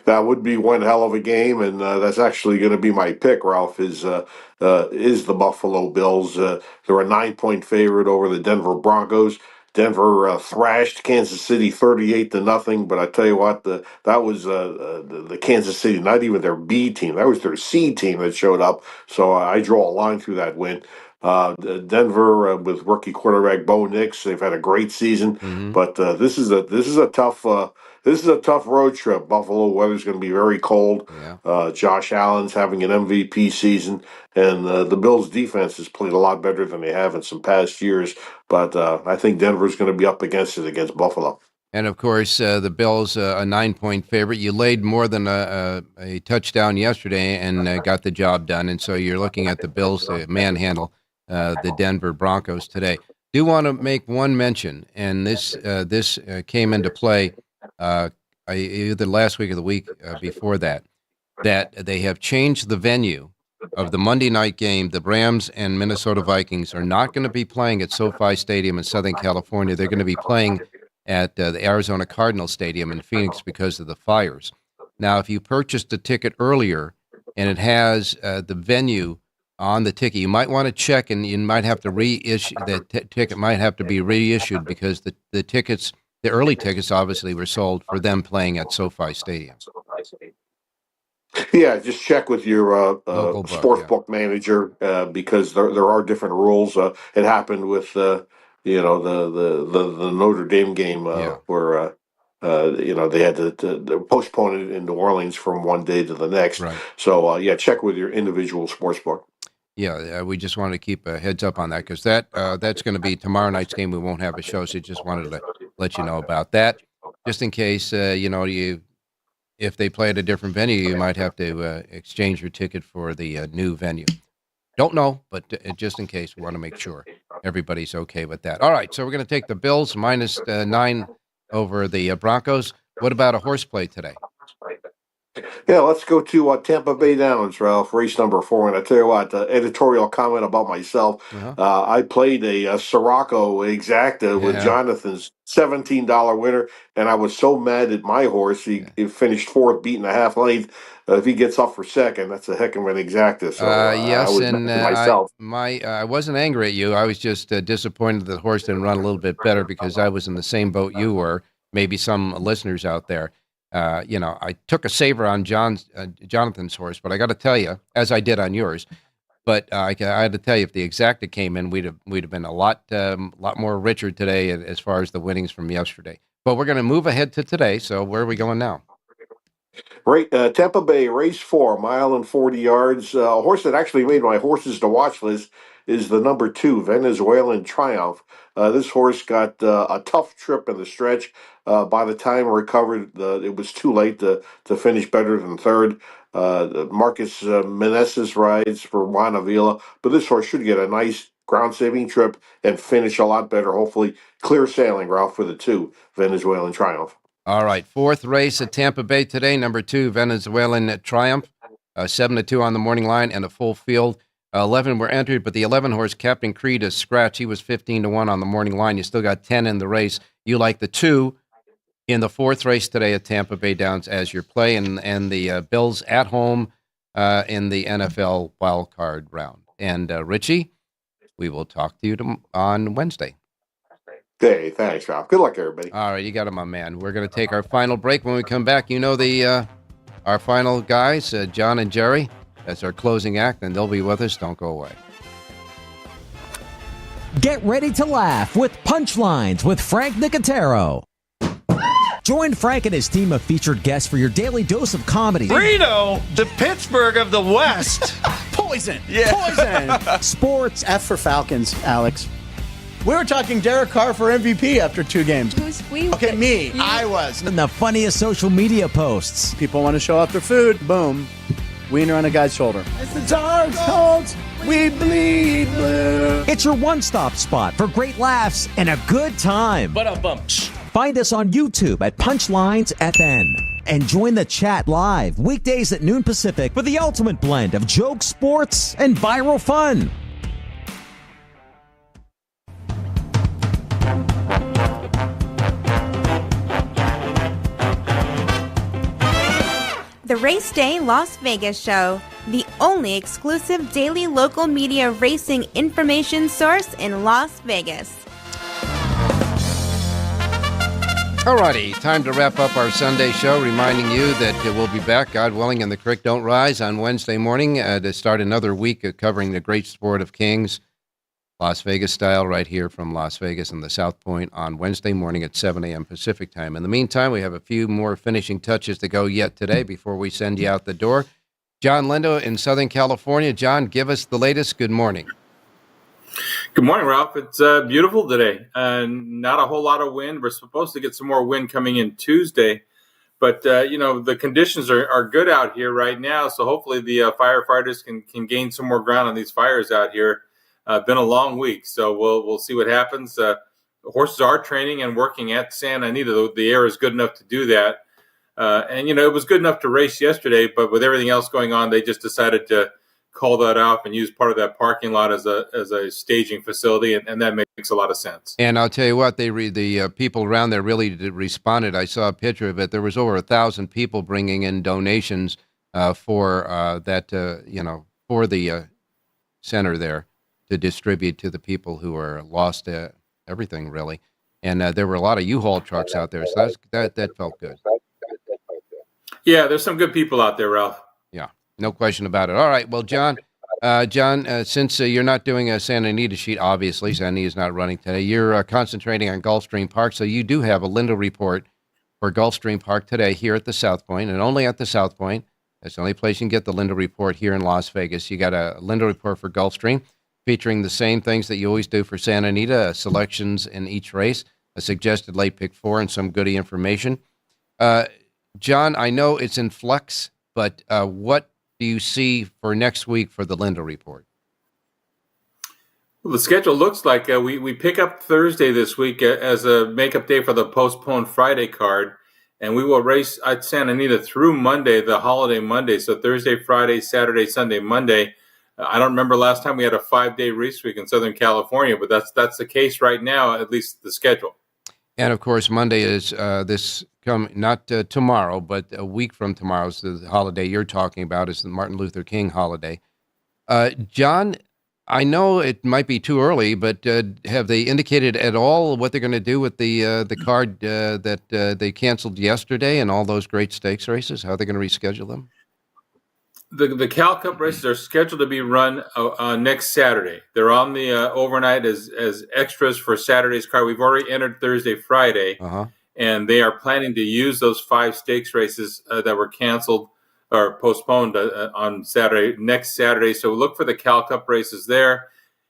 That would be one hell of a game, and that's actually going to be my pick, Ralph, is the Buffalo Bills. They're a 9-point favorite over the Denver Broncos. Denver thrashed Kansas City 38-0, but I tell you what, that was the Kansas City, not even their B team. That was their C team that showed up, so I draw a line through that win. Denver with rookie quarterback Bo Nix, they've had a great season, but this is a tough road trip. Buffalo weather's going to be very cold. Yeah. Josh Allen's having an MVP season, and the Bills' defense has played a lot better than they have in some past years. But I think Denver's going to be up against it against Buffalo. And of course, the Bills a 9-point favorite. You laid more than a touchdown yesterday and got the job done. And so you're looking at the Bills to manhandle the Denver Broncos today. Do want to make one mention, and this came into play either last week or the week before that they have changed the venue of the Monday night game. The Rams and Minnesota Vikings are not going to be playing at SoFi Stadium in Southern California. They're going to be playing at the Arizona Cardinal Stadium in Phoenix because of the fires. Now, if you purchased a ticket earlier and it has the venue on the ticket, you might want to check, and you might have to reissue that ticket. Might have to be reissued because the tickets, the early tickets, obviously were sold for them playing at SoFi Stadium. Yeah, just check with your sportsbook manager because there are different rules. It happened with the Notre Dame game where they had to postpone it in New Orleans from one day to the next. Right. So check with your individual sportsbook. Yeah, we just wanted to keep a heads up on that because that's going to be tomorrow night's game. We won't have a show, so just wanted to let you know about that, just in case you if they play at a different venue, you might have to exchange your ticket for the new venue. Don't know, but just in case, we want to make sure everybody's okay with that. All right, so we're going to take the Bills minus 9 over the Broncos. What about a horseplay today? Yeah, let's go to Tampa Bay Downs, Ralph, race number 4. And I tell you what, editorial comment about myself. I played a Siraco exacta with Jonathan's $17 winner, and I was so mad at my horse. He finished 4th, beating a half length. If he gets up for second, that's a heck of an exacta. So yes, I was and mad at myself. I wasn't angry at you. I was just disappointed that the horse didn't run a little bit better because I was in the same boat you were. Maybe some listeners out there. I took a saver on Jonathan's horse, but I got to tell you, as I did on yours. But I had to tell you, if the exacta came in, we'd have been a lot more richer today as far as the winnings from yesterday. But we're going to move ahead to today. So where are we going now? Right, Tampa Bay, race 4, mile and 40 yards. A horse that actually made my horses to watch list is the number 2, Venezuelan Triumph. This horse got a tough trip in the stretch. By the time it recovered, it was too late to finish better than third. Marcus Meneses rides for Juan Avila, but this horse should get a nice ground-saving trip and finish a lot better. Hopefully, clear sailing, Ralph, for the 2, Venezuelan Triumph. All right, 4th race at Tampa Bay today, number 2, Venezuelan Triumph, 7-2 on the morning line and a full field. 11 were entered, but the 11 horse, Captain Creed, is scratch. He was 15-1 on the morning line. You still got 10 in the race. You like the 2 in the 4th race today at Tampa Bay Downs as your play, and the Bills at home in the NFL wild card round. And Richie, we will talk to you on Wednesday. Hey, thanks, Ralph. Good luck, everybody. All right, you got it, my man. We're going to take our final break. When we come back, you know our final guys, John and Jerry. That's our closing act, and they'll be with us. Don't go away. Get ready to laugh with Punchlines with Frank Nicotero. Join Frank and his team of featured guests for your daily dose of comedy. Reno, the Pittsburgh of the West. Poison. Yeah. Poison. Sports. F for Falcons, Alex. We were talking Derek Carr for MVP after 2 games. Okay, me. I was. And the funniest social media posts. People want to show off their food. Boom. Wiener on a guy's shoulder. It's the dark Colts. We bleed blue. It's your one-stop spot for great laughs and a good time. Find us on YouTube at Punchlines FN. And join the chat live weekdays at noon Pacific for the ultimate blend of jokes, sports, and viral fun. The Race Day Las Vegas Show, the only exclusive daily local media racing information source in Las Vegas. Alrighty, time to wrap up our Sunday show, reminding you that we'll be back, God willing, and the creek don't rise on Wednesday morning to start another week of covering the great sport of Kings, Las Vegas style, right here from Las Vegas and the South Point on Wednesday morning at 7 a.m. Pacific time. In the meantime, we have a few more finishing touches to go yet today before we send you out the door. John Lindo in Southern California. John, give us the latest. Good morning. Good morning, Ralph. It's beautiful today. Not a whole lot of wind. We're supposed to get some more wind coming in Tuesday. But, the conditions are good out here right now. So hopefully the firefighters can gain some more ground on these fires out here. Been a long week, so we'll see what happens. Horses are training and working at Santa Anita. The air is good enough to do that. It was good enough to race yesterday, but with everything else going on, they just decided to call that off and use part of that parking lot as a staging facility, and that makes a lot of sense. And I'll tell you what, the people around there really responded. I saw a picture of it. There was over 1,000 people bringing in donations for for the center there to distribute to the people who are lost everything, really. And there were a lot of U-Haul trucks out there, so that felt good. Yeah, there's some good people out there, Ralph. Yeah, no question about it. All right, well, John, since you're not doing a Santa Anita sheet, obviously, Santa Anita's not running today, you're concentrating on Gulfstream Park, so you do have a Lindo report for Gulfstream Park today here at the South Point, and only at the South Point. That's the only place you can get the Lindo report here in Las Vegas. You got a Lindo report for Gulfstream, featuring the same things that you always do for Santa Anita, selections in each race, a suggested late pick 4, and some goodie information. John, I know it's in flux, but what do you see for next week for the Linda Report? Well, the schedule looks like we pick up Thursday this week as a makeup day for the postponed Friday card, and we will race at Santa Anita through Monday, the holiday Monday. So Thursday, Friday, Saturday, Sunday, Monday. I don't remember last time we had a 5-day race week in Southern California, but that's the case right now, at least the schedule. And of course, Monday is not tomorrow, but a week from tomorrow is the holiday you're talking about. Is the Martin Luther King holiday. John, I know it might be too early, but have they indicated at all what they're going to do with the card that they canceled yesterday and all those great stakes races? How are they going to reschedule them? The Cal Cup races are scheduled to be run next Saturday. They're on the overnight as extras for Saturday's card. We've already entered Thursday, Friday, and they are planning to use those 5 stakes races that were canceled or postponed on next Saturday. So look for the Cal Cup races there.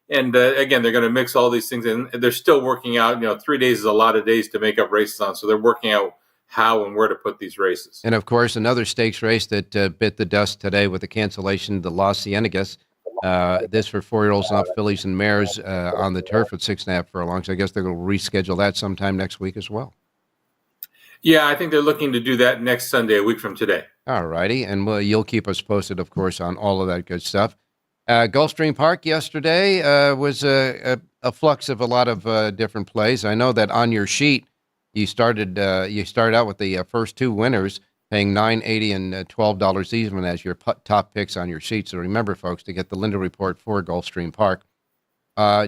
And again, they're going to mix all these things in. They're still working out, 3 days is a lot of days to make up races on. So they're working out how and where to put these races. And of course, another stakes race that bit the dust today with the cancellation, the Las Ciennegas. This for 4-year-olds, not fillies and mares on the turf at 6.5 furlongs. I guess they're going to reschedule that sometime next week as well. Yeah, I think they're looking to do that next Sunday, a week from today. All righty. And you'll keep us posted, of course, on all of that good stuff. Gulfstream Park yesterday was a flux of a lot of different plays. I know that on your sheet, you started out with the first 2 winners, paying $9.80 and $12 even as your top picks on your sheet. So remember, folks, to get the Linda Report for Gulfstream Park.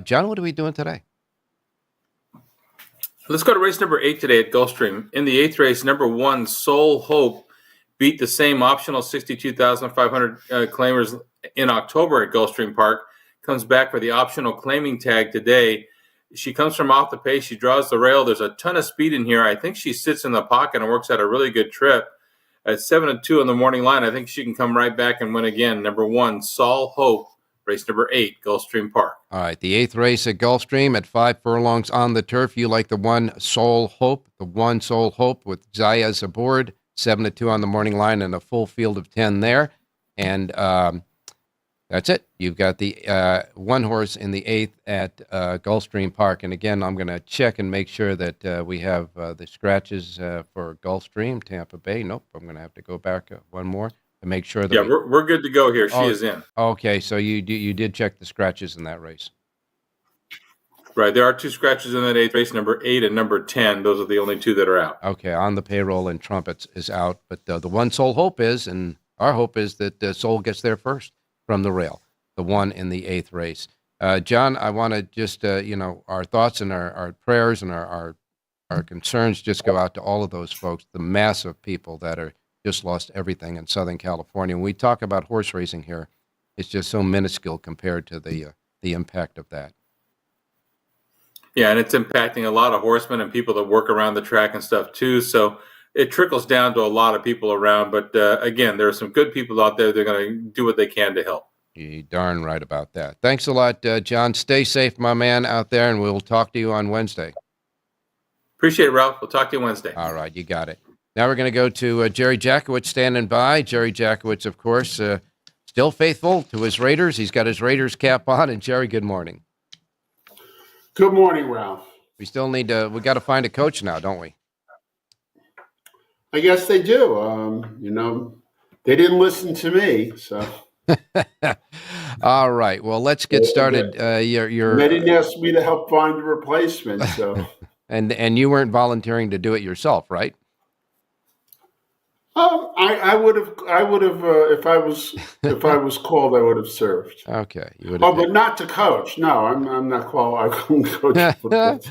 John, what are we doing today? Let's go to race number 8 today at Gulfstream. In the 8th race, number 1, Soul Hope, beat the same optional 62,500 claimers in October at Gulfstream Park. Comes back for the optional claiming tag today. She comes from off the pace. She draws the rail. There's a ton of speed in here. I think she sits in the pocket and works out a really good trip. At 7-2 on the morning line, I think she can come right back and win again. Number 1, Soul Hope, race number 8, Gulfstream Park. All right, the 8th race at Gulfstream at 5 furlongs on the turf. You like the 1, Soul Hope. The 1, Soul Hope with Zayas aboard. 7-2 on the morning line and a full field of 10 there. And that's it. You've got the 1 horse in the 8th at Gulfstream Park. And again, I'm going to check and make sure that we have the scratches for Gulfstream, Tampa Bay. Nope, I'm going to have to go back one more to make sure that we're good to go here. She is in. Okay, so you did check the scratches in that race. Right, there are 2 scratches in that 8th race, number 8 and number 10. Those are the only 2 that are out. Okay, on the payroll and Trumpets is out. But the 1, Soul Hope is, and our hope is that Soul gets there first from the rail, the 1 in the 8th race. John, I want to just, our thoughts and our prayers and our concerns just go out to all of those folks, the mass of people that are just lost everything in Southern California. When we talk about horse racing here, it's just so minuscule compared to the impact of that. Yeah, and it's impacting a lot of horsemen and people that work around the track and stuff too. So it trickles down to a lot of people around. But again, there are some good people out there. They're going to do what they can to help. You're darn right about that. Thanks a lot, John. Stay safe, my man, out there, and we'll talk to you on Wednesday. Appreciate it, Ralph. We'll talk to you Wednesday. All right, you got it. Now we're going to go to Jerry Jackowitz standing by. Jerry Jackowitz, of course, still faithful to his Raiders. He's got his Raiders cap on. And Jerry, good morning. Good morning, Ralph. We still we got to find a coach now, don't we? I guess they do. They didn't listen to me, so. All right. Well, let's get started. They didn't ask me to help find a replacement, so. and you weren't volunteering to do it yourself, right? I would have if I was called, I would have served. Okay. But not to coach. No, I'm not qualified. I couldn't coach.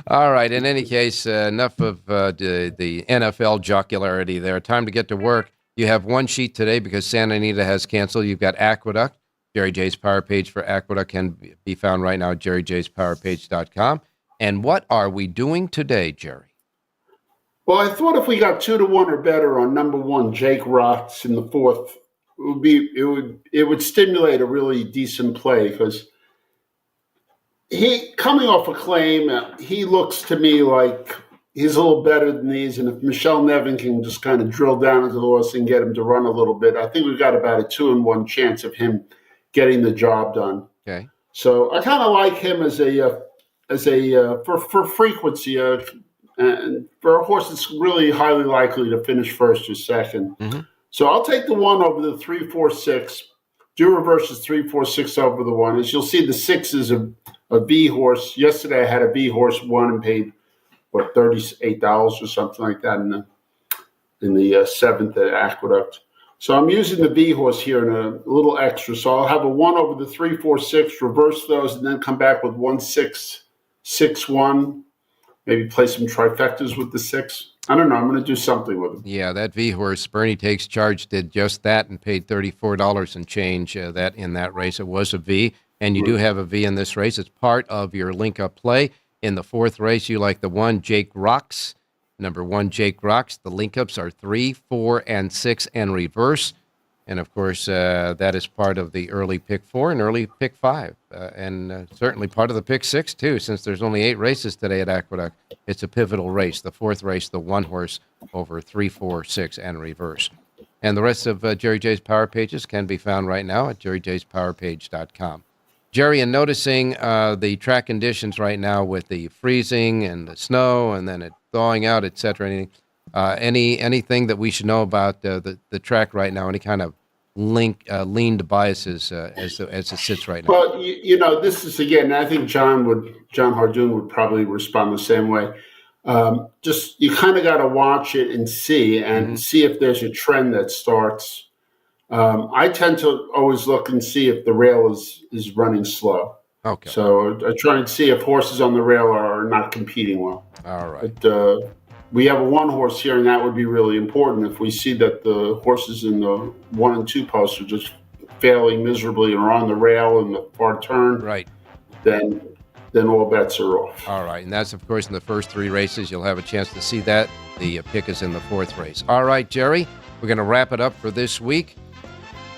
All right. In any case, enough of the NFL jocularity there. Time to get to work. You have 1 sheet today because Santa Anita has canceled. You've got Aqueduct. Jerry J's Power Page for Aqueduct can be found right now at jerryjspowerpage.com. And what are we doing today, Jerry? Well, I thought if we got 2-1 or better on number 1, Jake Rotz in the 4th, it would stimulate a really decent play because he coming off a claim, he looks to me like he's a little better than these. And if Michelle Nevin can just kind of drill down into the horse and get him to run a little bit, I think we've got about a 2-1 chance of him getting the job done. Okay. So I kind of like him for frequency, and for a horse that's really highly likely to finish first or second. Mm-hmm. So I'll take the 1 over the 3, 4, 6. Do reverses 3, 4, 6 over the 1. As you'll see, the 6 is a V horse. Yesterday I had a V horse 1 and paid $38 or something like that in the 7th at Aqueduct. So I'm using the V horse here in a little extra. So I'll have a 1 over the 3, 4, 6, reverse those, and then come back with 1, 6, 6, 1. Maybe play some trifectas with the 6. I don't know. I'm going to do something with them. Yeah, that V horse, Bernie Takes Charge, did just that and paid $34 and change that in that race. It was a V, and you do have a V in this race. It's part of your link-up play. In the 4th race, you like the 1, Jake Rocks. Number 1, Jake Rocks. The link-ups are 3, 4, and 6 and reverse. And, of course, that is part of the early pick 4 and early pick 5. And certainly part of the pick 6, too, since there's only 8 races today at Aqueduct. It's a pivotal race. The 4th race, the 1 horse over 3, 4, 6, and reverse. And the rest of Jerry J's Power Pages can be found right now at jerryjspowerpage.com. Jerry, in noticing the track conditions right now with the freezing and the snow and then it thawing out, et cetera, anything that we should know about the track right now, any kind of leaned biases as it sits right now? Well, this is, again, I think John Hardoon would probably respond the same way. Just you kind of got to watch it and see if there's a trend that starts. I tend to always look and see if the rail is running slow. Okay. So I try and see if horses on the rail are not competing well. All right. But we have a 1 horse here, and that would be really important. If we see that the horses in the 1 and 2 posts are just failing miserably and are on the rail in the far turn, right, then all bets are off. All right, and that's, of course, in the first 3 races. You'll have a chance to see that. The pick is in the 4th race. All right, Jerry, we're going to wrap it up for this week.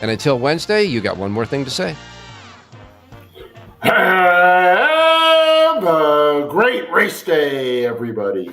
And until Wednesday, you got one more thing to say. Have a great race day, everybody.